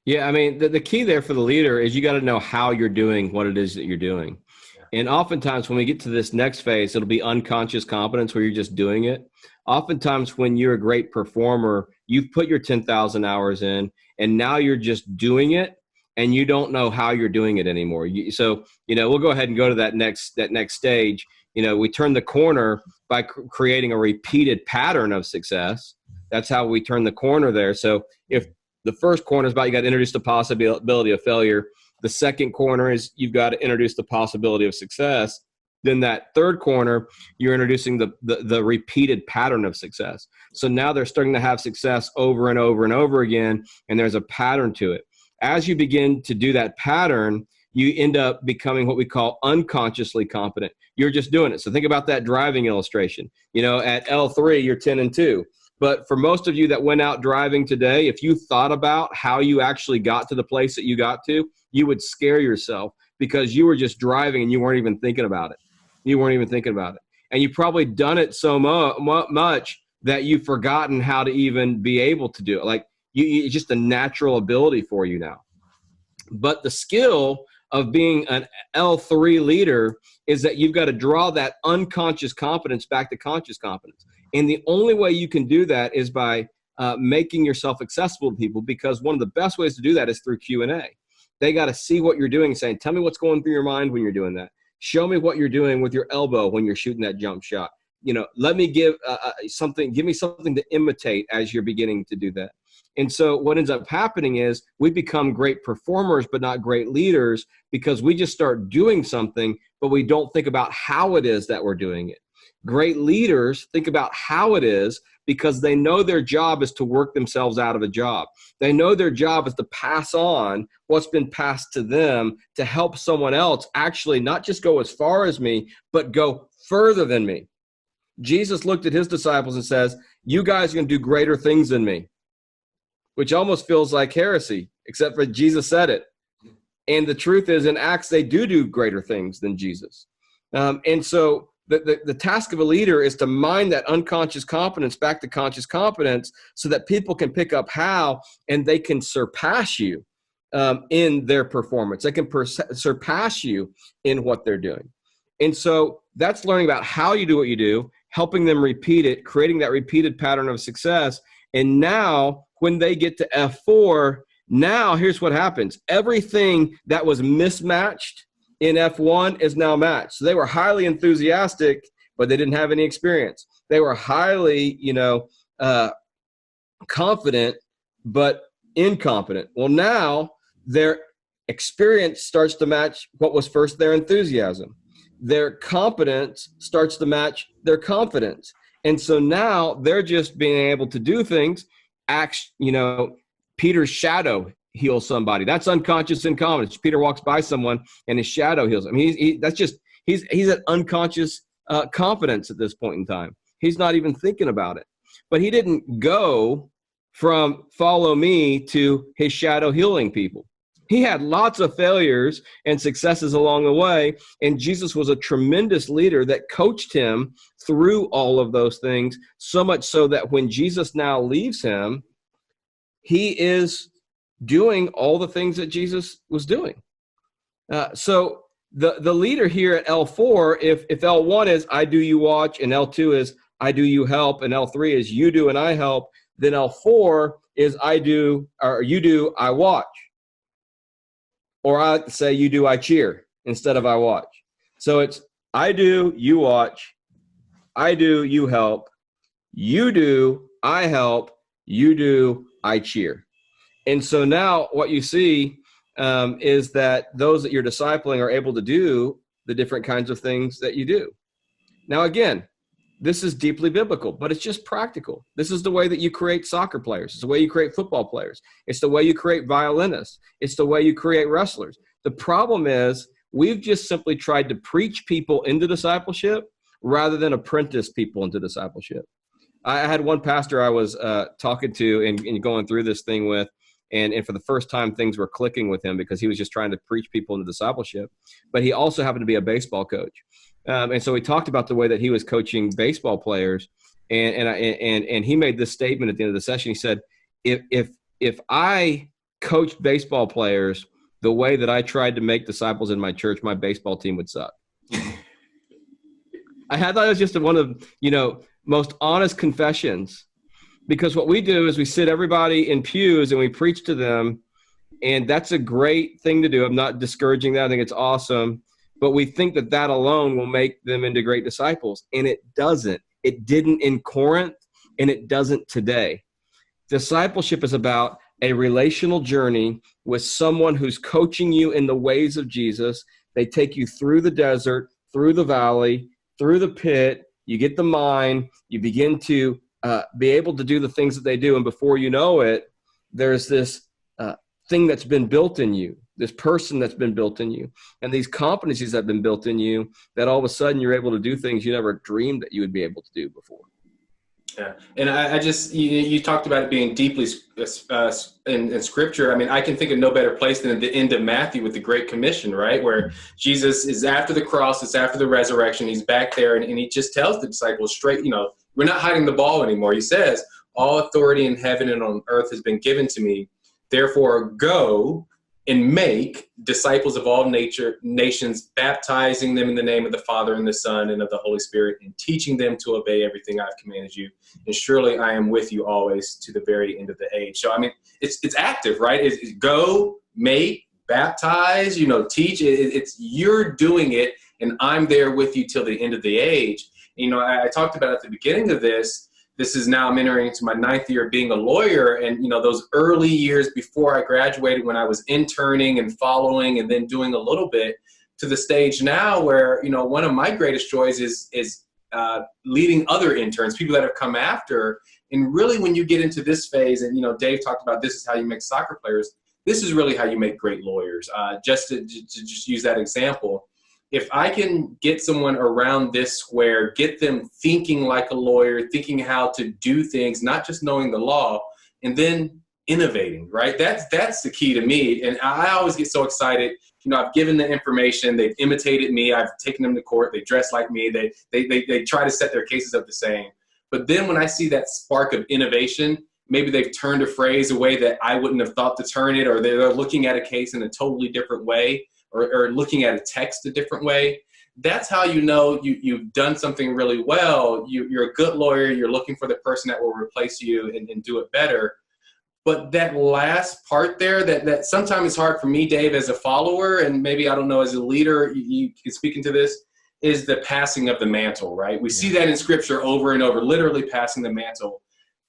Yeah, I mean, the key there for the leader is you got to know how you're doing what it is that you're doing. Yeah. And oftentimes when we get to this next phase, it'll be unconscious competence where you're just doing it. Oftentimes when you're a great performer, you've put your 10,000 hours in and now you're just doing it and you don't know how you're doing it anymore. So we'll go ahead and go to that next stage. We turn the corner by creating a repeated pattern of success. That's how we turn the corner there. So if the first corner is about you got to introduce the possibility of failure, the second corner is you've got to introduce the possibility of success. Then that third corner, you're introducing the repeated pattern of success. So now they're starting to have success over and over and over again, and there's a pattern to it. As you begin to do that pattern, you end up becoming what we call unconsciously competent. You're just doing it. So think about that driving illustration. At L3, you're 10 and 2. But for most of you that went out driving today, if you thought about how you actually got to the place that you got to, you would scare yourself because you were just driving and you weren't even thinking about it. And you've probably done it so much that you've forgotten how to even be able to do it. Like it's just a natural ability for you now. But the skill of being an L3 leader is that you've got to draw that unconscious competence back to conscious competence. And the only way you can do that is by making yourself accessible to people, because one of the best ways to do that is through Q&A. They got to see what you're doing and saying, tell me what's going through your mind when you're doing that. Show me what you're doing with your elbow when you're shooting that jump shot. let me give give me something to imitate as you're beginning to do that. And so what ends up happening is we become great performers, but not great leaders, because we just start doing something, but we don't think about how it is that we're doing it. Great leaders think about how it is, because they know their job is to work themselves out of a job. They know their job is to pass on what's been passed to them to help someone else actually not just go as far as me, but go further than me. Jesus looked at his disciples and says, you guys are going to do greater things than me, which almost feels like heresy, except for Jesus said it. And the truth is, in Acts, they do greater things than Jesus. And so the task of a leader is to mine that unconscious competence back to conscious competence so that people can pick up how, and they can surpass you in their performance. They can surpass you in what they're doing. And so that's learning about how you do what you do, helping them repeat it, creating that repeated pattern of success. And now when they get to F4, now here's what happens. Everything that was mismatched in F1 is now matched. So they were highly enthusiastic, but they didn't have any experience. They were highly, confident, but incompetent. Well, now their experience starts to match what was first their enthusiasm. Their competence starts to match their confidence. And so now they're just being able to do things. Peter's shadow heals somebody. That's unconscious incompetence. Peter walks by someone and his shadow heals him. He's at unconscious competence at this point in time. He's not even thinking about it. But he didn't go from follow me to his shadow healing people. He had lots of failures and successes along the way, and Jesus was a tremendous leader that coached him through all of those things, so much so that when Jesus now leaves him, he is doing all the things that Jesus was doing. So the leader here at L4, if L1 is I do, you watch, and L2 is I do, you help, and L3 is you do and I help, then L4 is I do, or you do, I watch. Or I like to say you do, I cheer instead of I watch. So it's I do, you watch, I do, you help, you do, I help, you do, I cheer. And so now what you see is that those that you're discipling are able to do the different kinds of things that you do. Now, again, this is deeply biblical, but it's just practical. This is the way that you create soccer players. It's the way you create football players. It's the way you create violinists. It's the way you create wrestlers. The problem is we've just simply tried to preach people into discipleship rather than apprentice people into discipleship. I had one pastor I was talking to and going through this thing with, and for the first time, things were clicking with him because he was just trying to preach people into discipleship. But he also happened to be a baseball coach. And so we talked about the way that he was coaching baseball players. And he made this statement at the end of the session. He said, if I coached baseball players the way that I tried to make disciples in my church, my baseball team would suck. I thought it was just one of, most honest confessions. Because what we do is we sit everybody in pews and we preach to them, and that's a great thing to do. I'm not discouraging that. I think it's awesome. But we think that that alone will make them into great disciples, and it doesn't. It didn't in Corinth, and it doesn't today. Discipleship is about a relational journey with someone who's coaching you in the ways of Jesus. They take you through the desert, through the valley, through the pit. You get the mine. You begin to be able to do the things that they do. And before you know it, there's this thing that's been built in you, this person that's been built in you, and these competencies that have been built in you that all of a sudden you're able to do things you never dreamed that you would be able to do before. Yeah. And I just, you talked about it being deeply in Scripture. I mean, I can think of no better place than at the end of Matthew with the Great Commission, right? Where Jesus is after the cross, it's after the resurrection. He's back there and he just tells the disciples straight, we're not hiding the ball anymore. He says, all authority in heaven and on earth has been given to me. Therefore, go and make disciples of all nations, baptizing them in the name of the Father and the Son and of the Holy Spirit, and teaching them to obey everything I've commanded you. And surely I am with you always to the very end of the age. So, I mean, it's active, right? It's go, make, baptize, teach. It's you're doing it, and I'm there with you till the end of the age. You know, I talked about at the beginning of this is now I'm entering into my 9th year of being a lawyer. And, you know, those early years before I graduated, when I was interning and following and then doing a little bit, to the stage now where, you know, one of my greatest joys is leading other interns, people that have come after. And really, when you get into this phase, and, you know, Dave talked about this is how you make soccer players. This is really how you make great lawyers. Just to just use that example, if I can get someone around this square, get them thinking like a lawyer, thinking how to do things, not just knowing the law, and then innovating, right? That's the key to me. And I always get so excited. You know, I've given the information, they've imitated me, I've taken them to court, they dress like me, they try to set their cases up the same. But then when I see that spark of innovation, maybe they've turned a phrase a way that I wouldn't have thought to turn it, or they're looking at a case in a totally different way, or looking at a text a different way. That's how you know you've done something really well. You're a good lawyer. You're looking for the person that will replace you and do it better. But that last part there, that sometimes it's hard for me, Dave, as a follower, and maybe, I don't know, as a leader, you can speak into this, is the passing of the mantle, right? We see that in Scripture over and over, literally passing the mantle.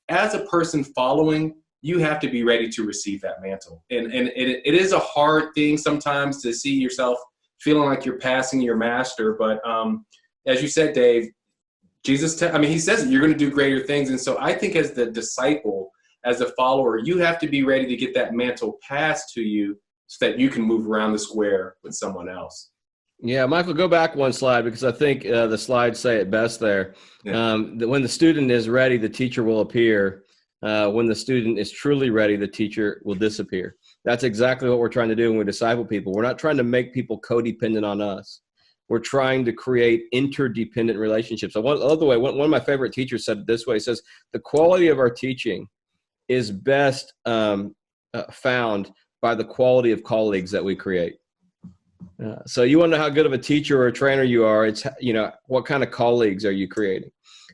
As a person following, you have to be ready to receive that mantle. And it is a hard thing sometimes to see yourself feeling like you're passing your master. But as you said, Dave, Jesus, he says that you're going to do greater things. And so I think as the disciple, as a follower, you have to be ready to get that mantle passed to you so that you can move around the square with someone else. Yeah, Michael, go back one slide, because I think the slides say it best there. Yeah. That when the student is ready, the teacher will appear. When the student is truly ready, the teacher will disappear. That's exactly what we're trying to do when we disciple people. We're not trying to make people codependent on us. We're trying to create interdependent relationships. I love the way one of my favorite teachers said it this way. He says, the quality of our teaching is best found by the quality of colleagues that we create. So you want to know how good of a teacher or a trainer you are. It's, you know, what kind of colleagues are you creating?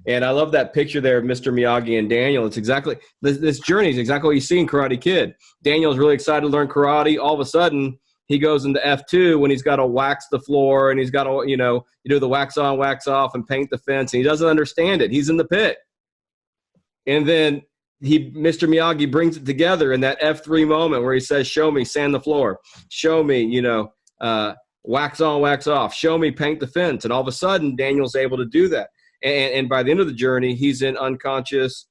And I love that picture there of Mr. Miyagi and Daniel. It's exactly, this journey is exactly what you see in Karate Kid. Daniel's really excited to learn karate. All of a sudden, he goes into F2 when he's got to wax the floor and he's got to, you do the wax on, wax off and paint the fence. And he doesn't understand it. He's in the pit. And then Mr. Miyagi brings it together in that F3 moment where he says, show me, sand the floor. Show me, wax on, wax off. Show me, paint the fence. And all of a sudden, Daniel's able to do that. And by the end of the journey, he's in unconscious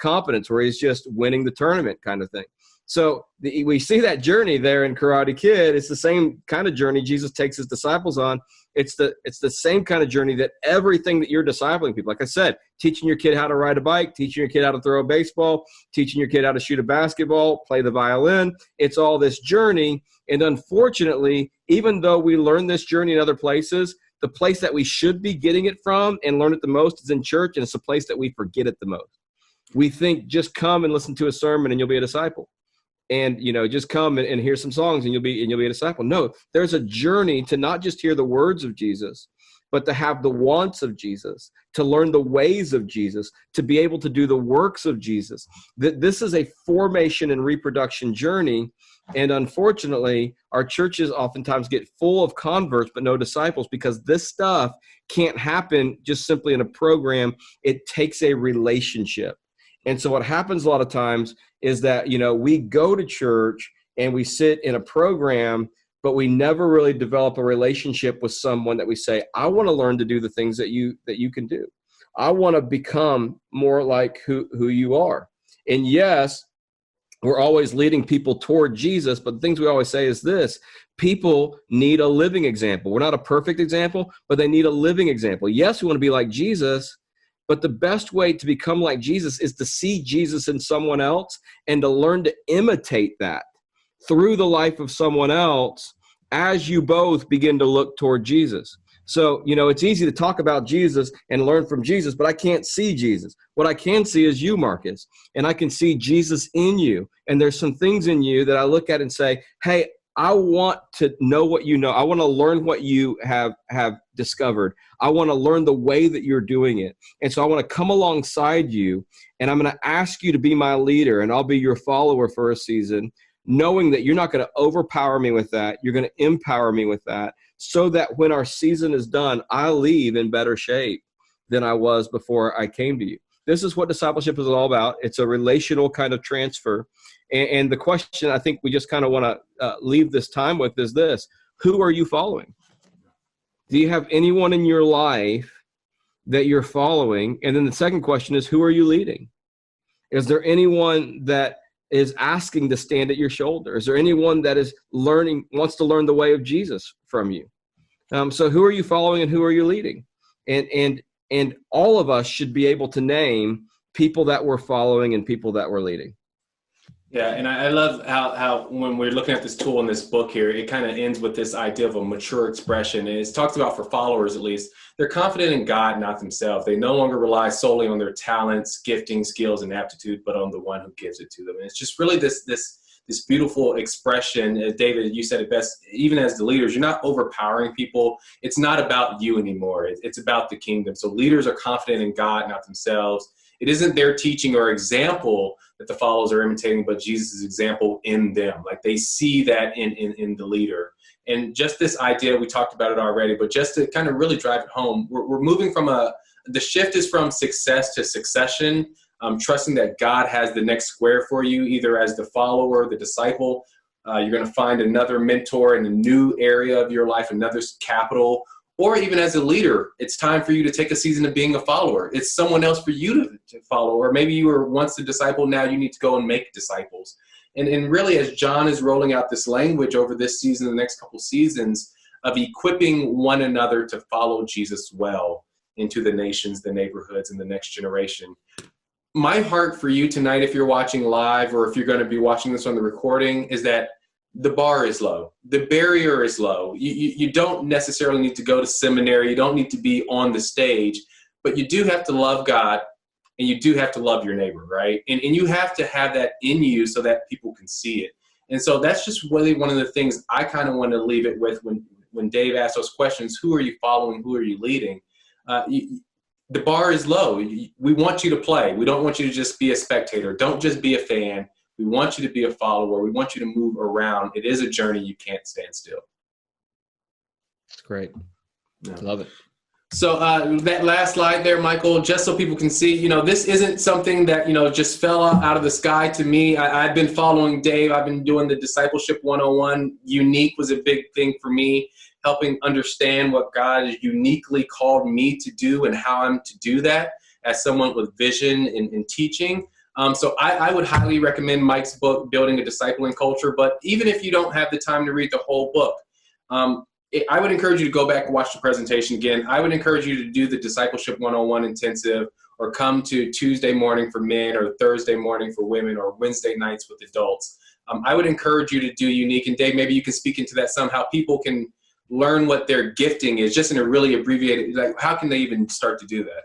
competence where he's just winning the tournament kind of thing. So we see that journey there in Karate Kid. It's the same kind of journey Jesus takes his disciples on. It's the same kind of journey that everything that you're discipling people. Like I said, teaching your kid how to ride a bike, teaching your kid how to throw a baseball, teaching your kid how to shoot a basketball, play the violin. It's all this journey. And unfortunately, even though we learn this journey in other places, the place that we should be getting it from and learn it the most is in church, and it's the place that we forget it the most. We think just come and listen to a sermon and you'll be a disciple. And, just come and hear some songs and you'll be a disciple. No, there's a journey to not just hear the words of Jesus, but to have the wants of Jesus, to learn the ways of Jesus, to be able to do the works of Jesus. This is a formation and reproduction journey. And unfortunately, our churches oftentimes get full of converts, but no disciples, because this stuff can't happen just simply in a program. It takes a relationship. And so what happens a lot of times is that, we go to church and we sit in a program, but we never really develop a relationship with someone that we say, I want to learn to do the things that you can do. I want to become more like who you are. And yes, we're always leading people toward Jesus, but the things we always say is this: people need a living example. We're not a perfect example, but they need a living example. Yes, we want to be like Jesus, but the best way to become like Jesus is to see Jesus in someone else and to learn to imitate that through the life of someone else as you both begin to look toward Jesus. So, it's easy to talk about Jesus and learn from Jesus, but I can't see Jesus. What I can see is you, Marqus, and I can see Jesus in you. And there's some things in you that I look at and say, hey, I want to know what you know. I want to learn what you have discovered. I want to learn the way that you're doing it. And so I want to come alongside you, and I'm going to ask you to be my leader, and I'll be your follower for a season, knowing that you're not going to overpower me with that. You're going to empower me with that, so that when our season is done, I leave in better shape. than I was before I came to you. This is what discipleship is all about. It's a relational kind of transfer. And the question I think we just kind of want to leave this time with is this: who are you following? Do you have anyone in your life that you're following? And then the second question is, who are you leading? Is there anyone that is asking to stand at your shoulder? Is there anyone that is wants to learn the way of Jesus from you? So who are you following and who are you leading? And all of us should be able to name people that we're following and people that we're leading. Yeah, and I love how when we're looking at this tool in this book here, it kind of ends with this idea of a mature expression. And it talks about, for followers at least, they're confident in God, not themselves. They no longer rely solely on their talents, gifting, skills, and aptitude, but on the one who gives it to them. And it's just really this beautiful expression. As David, you said it best, even as the leaders, you're not overpowering people. It's not about you anymore. It's about the kingdom. So leaders are confident in God, not themselves. It isn't their teaching or example that the followers are imitating, but Jesus' example in them. Like they see that in the leader. And just this idea, we talked about it already, but just to kind of really drive it home, we're moving from the shift is from success to succession, trusting that God has the next square for you, either as the follower, the disciple. You're going to find another mentor in a new area of your life, another capital, or even as a leader, it's time for you to take a season of being a follower. It's someone else for you to follow. Or maybe you were once a disciple, now you need to go and make disciples. And really, as John is rolling out this language over this season, the next couple seasons, of equipping one another to follow Jesus well into the nations, the neighborhoods, and the next generation. My heart for you tonight, if you're watching live or if you're going to be watching this on the recording, is that the bar is low. The barrier is low. You don't necessarily need to go to seminary. You don't need to be on the stage, but you do have to love God and you do have to love your neighbor, right? And you have to have that in you so that people can see it. And so that's just really one of the things I kind of want to leave it with when Dave asked those questions: who are you following? Who are you leading? The bar is low. We want you to play. We don't want you to just be a spectator. Don't just be a fan. We want you to be a follower. We want you to move around. It is a journey. You can't stand still. That's great. Yeah. Love it. So that last slide there, Michael, just so people can see, this isn't something that, just fell out of the sky to me. I've been following Dave. I've been doing the Discipleship 101. Unique was a big thing for me, helping understand what God has uniquely called me to do and how I'm to do that as someone with vision and teaching. So I would highly recommend Mike's book, Building a Discipling Culture. But even if you don't have the time to read the whole book, I would encourage you to go back and watch the presentation again. I would encourage you to do the Discipleship 101 intensive, or come to Tuesday morning for men, or Thursday morning for women, or Wednesday nights with adults. I would encourage you to do Unique. And Dave, maybe you can speak into that some, how people can learn what their gifting is, just in a really abbreviated, like how can they even start to do that?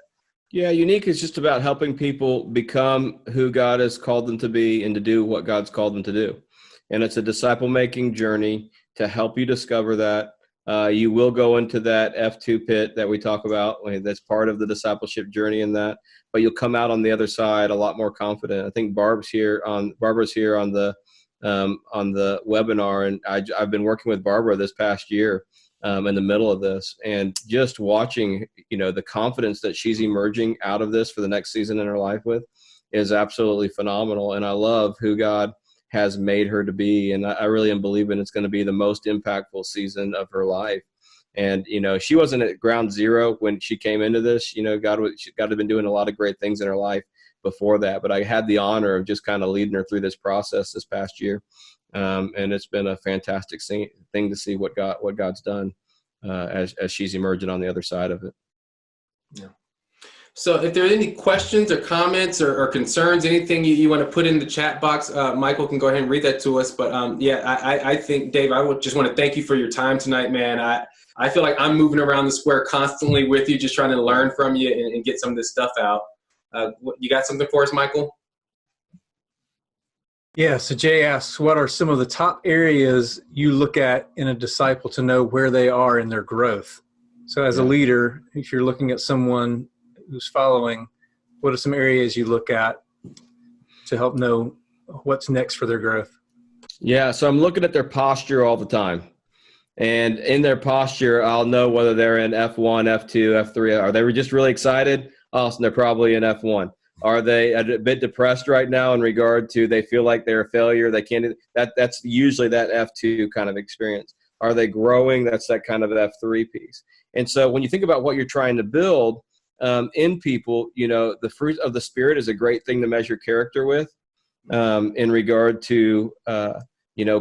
Yeah, Unique is just about helping people become who God has called them to be and to do what God's called them to do. And it's a disciple-making journey to help you discover that. You will go into that F2 pit that we talk about. That's part of the discipleship journey in that. But you'll come out on the other side a lot more confident. I think Barbara's here on the webinar, and I've been working with Barbara this past year. In the middle of this, and just watching, the confidence that she's emerging out of this for the next season in her life with is absolutely phenomenal. And I love who God has made her to be. And I really am believing it's going to be the most impactful season of her life. And, she wasn't at ground zero when she came into this. God had been doing a lot of great things in her life before that, but I had the honor of just kind of leading her through this process this past year. And it's been a fantastic thing to see what God's done as she's emerging on the other side of it. Yeah. So if there are any questions or comments or concerns, anything you want to put in the chat box, Michael can go ahead and read that to us. But I think, Dave, I would just want to thank you for your time tonight, man. I feel like I'm moving around the square constantly with you, just trying to learn from you and get some of this stuff out. You got something for us, Michael? Yeah, so Jay asks, what are some of the top areas you look at in a disciple to know where they are in their growth? So as a leader, if you're looking at someone who's following, what are some areas you look at to help know what's next for their growth? Yeah, so I'm looking at their posture all the time. And in their posture, I'll know whether they're in F1, F2, F3. Are they just really excited? Awesome, they're probably in F1. Are they a bit depressed right now in regard to they feel like they're a failure? They can't. That's usually that F2 kind of experience. Are they growing? That's that kind of F3 piece. And so when you think about what you're trying to build in people, the fruit of the Spirit is a great thing to measure character with in regard to,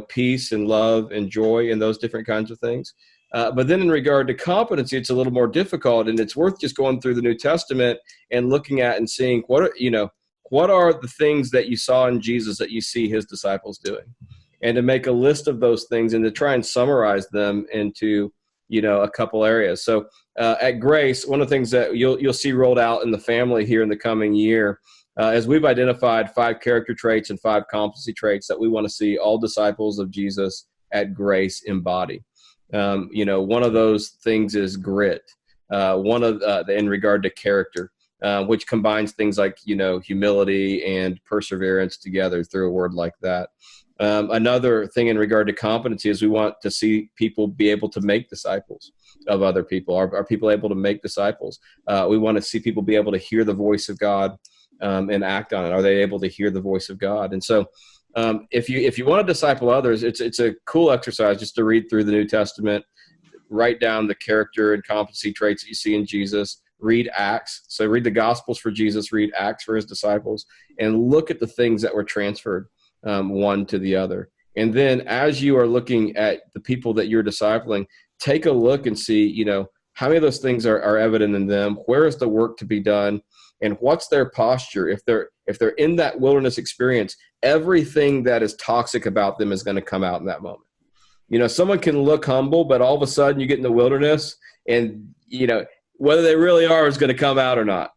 peace and love and joy and those different kinds of things. But then in regard to competency, it's a little more difficult, and it's worth just going through the New Testament and looking at and seeing what are the things that you saw in Jesus that you see his disciples doing, and to make a list of those things and to try and summarize them into, a couple areas. So at Grace, one of the things that you'll see rolled out in the family here in the coming year, as we've identified 5 character traits and 5 competency traits that we want to see all disciples of Jesus at Grace embody. One of those things is grit. One of in regard to character, which combines things like humility and perseverance together through a word like that. Another thing in regard to competency is we want to see people be able to make disciples of other people. Are people able to make disciples? We want to see people be able to hear the voice of God and act on it. Are they able to hear the voice of God? And so if you want to disciple others, it's a cool exercise just to read through the New Testament, write down the character and competency traits that you see in Jesus, read Acts. So read the Gospels for Jesus, read Acts for his disciples, and look at the things that were transferred one to the other. And then as you are looking at the people that you're discipling, take a look and see, how many of those things are evident in them? Where is the work to be done? And what's their posture? If they're in that wilderness experience, everything that is toxic about them is going to come out in that moment. Someone can look humble, but all of a sudden you get in the wilderness and, whether they really are is going to come out or not.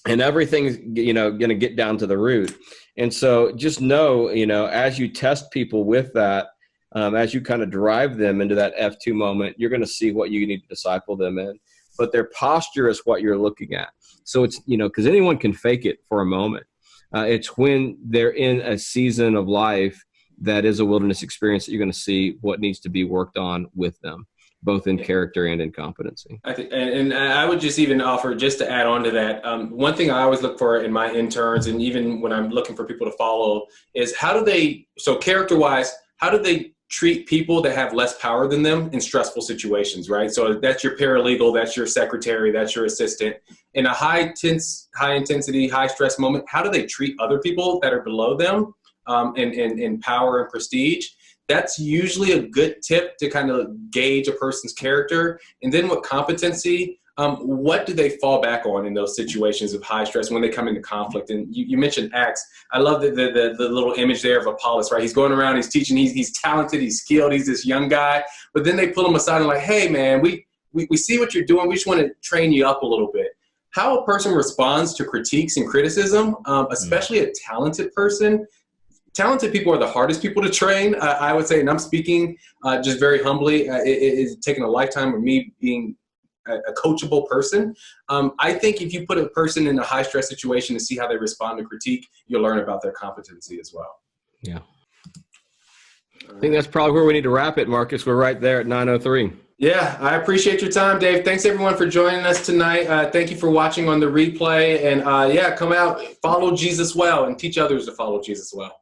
And everything's, going to get down to the root. And so just know, as you test people with that, as you kind of drive them into that F2 moment, you're going to see what you need to disciple them in. But their posture is what you're looking at. So it's, because anyone can fake it for a moment. It's when they're in a season of life that is a wilderness experience that you're going to see what needs to be worked on with them, both in character and in competency. And I would just even offer, just to add on to that, one thing I always look for in my interns, and even when I'm looking for people to follow, is character-wise, how do they treat people that have less power than them in stressful situations, right? So that's your paralegal, that's your secretary, that's your assistant. In a high intensity, high stress moment, how do they treat other people that are below them in power and prestige? That's usually a good tip to kind of gauge a person's character. And then with competency, what do they fall back on in those situations of high stress when they come into conflict? And you mentioned Acts. I love the little image there of Apollos, right? He's going around, he's teaching, he's talented, he's skilled, he's this young guy. But then they pull him aside and like, hey, man, we see what you're doing. We just want to train you up a little bit. How a person responds to critiques and criticism, especially a talented person. Talented people are the hardest people to train, I would say, and I'm speaking just very humbly. It's taken a lifetime of me being a coachable person. I think if you put a person in a high stress situation to see how they respond to critique, you'll learn about their competency as well. Yeah. I think that's probably where we need to wrap it, Marcus. We're right there at 9:03. Yeah, I appreciate your time, Dave. Thanks, everyone, for joining us tonight. Thank you for watching on the replay. And, come out, follow Jesus well, and teach others to follow Jesus well.